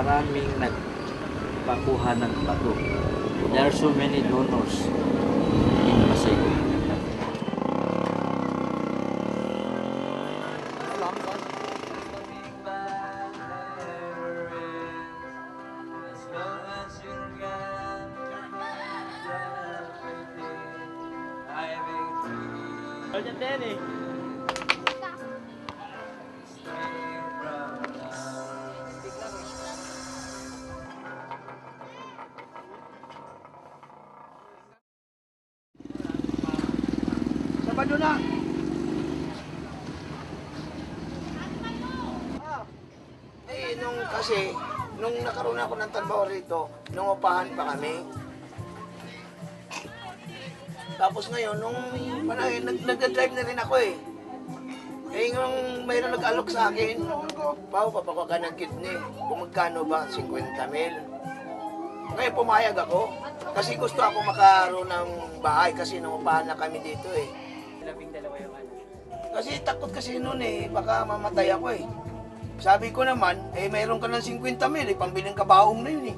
maraming nagpakuha ng bato. There are so many donors in Pasig. Sabado na. Nung nakaroon ako ng trabaho rito, nung upahan pa kami. Tapos ngayon, nung nagda-drive na rin ako eh. Eh, nung mayroon nag-alok sa akin, papakuha ka ng kidney. Kung magkano ba? 50 mil. Ngayon pumayag ako. Kasi gusto ako makaroon ng bahay kasi nung upahan na kami dito eh. Kasi takot kasi noon eh, baka mamatay ako eh. Sabi ko naman, eh mayroon ka ng 50 mil, eh, pambiling kabaong na yun eh.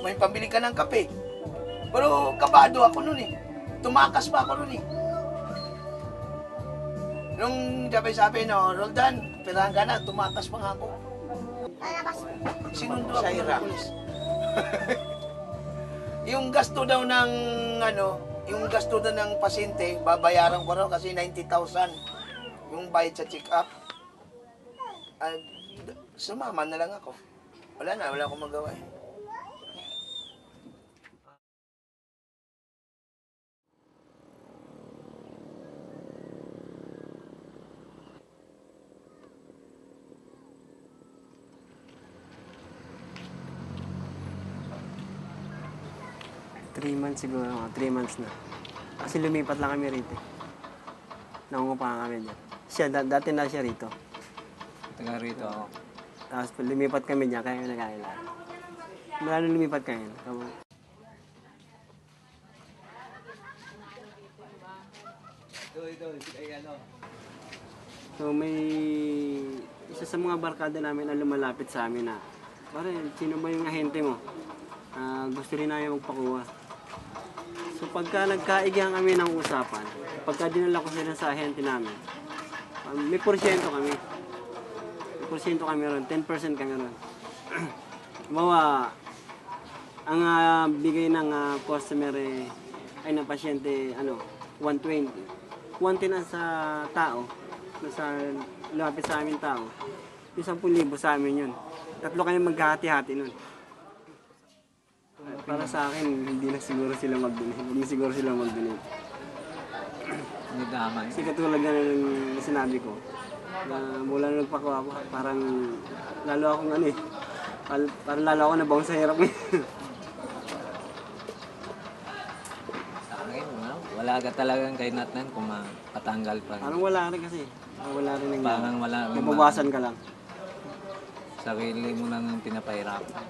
May pambili ka ng kape. Pero kabado ako noon eh. Tumakas pa ako noon eh. Nung sabi no, Roldan, pirahan ka na, tumakas pa nga ako. Sinundo ako ng pulis. Yung gasto daw ng yung gasto daw ng pasyente, babayaran ko raw kasi 90,000 yung bayad sa check-up. Sumama na lang ako. Wala akong magawa eh. Siguro, 3 months na. Kasi lumipat lang kami rito. Nangungupahan kami dyan. Siya, dati na siya rito. Taga rito ako. Tapos lumipat kami dyan, kaya nagkakilala. Mula nung lumipat kami. So may isa sa mga barkada namin na lumalapit sa amin na, pare, sino ba yung ahente mo? Gusto rin namin magpakuha. So pagka nagkaigihan kami ng usapan, pagka dinala ko sila sa ahente namin, may porsyento kami. May porsyento kami ron, 10% kami ron. Mawa, ang bigay ng customer ay ng pasyente, 120. 110 na sa tao, sa lapit sa amin tao, 10,000 sa amin yun. Tatlo kami magkahati-hati nun. Para sa akin, hindi na siguro sila mag-donate. Hindi siguro sila mag-donate. Hindi damay. Kasi katulad na ng sinabi ko, na mula na nagpakuha ako, parang lalo akong parang lalo ako nabaon sa hirap. Sa akin, wala ka talagang kay Natnan kung mapatanggal pa. Parang wala rin kasi. Wala rin nangyari. Parang wala. Mabawasan ka lang. Sarili mo lang ang pinapahirapan.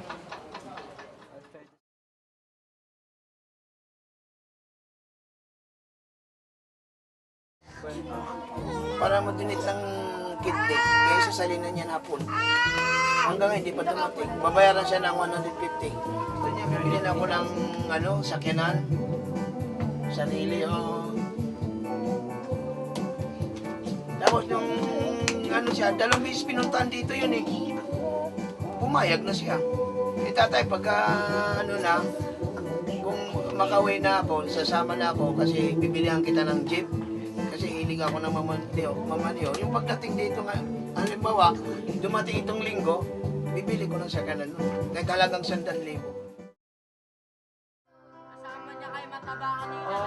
Para mo-donate ng kidney, kaya sasalinan niya hapon. Hanggang ngayon, hindi pa dumating. Babayaran siya ng 150. Gusto niya, bibili na ako ng sakyanan. Sarili, Tapos yung siya, 2 beses pinuntahan dito yun eh. Pumayag na siya. Eh tatay, pagka kung makauwi na ako, sasama na ako kasi bibilihan kita ng jeep. Kasi hilig ako ng mamaniyo. Yung pagdating dito nga, halimbawa, dumating itong linggo, bibili ko ng sakyanan nun. Nagkalagang 100,000. Kasama niya kay mataba kanina.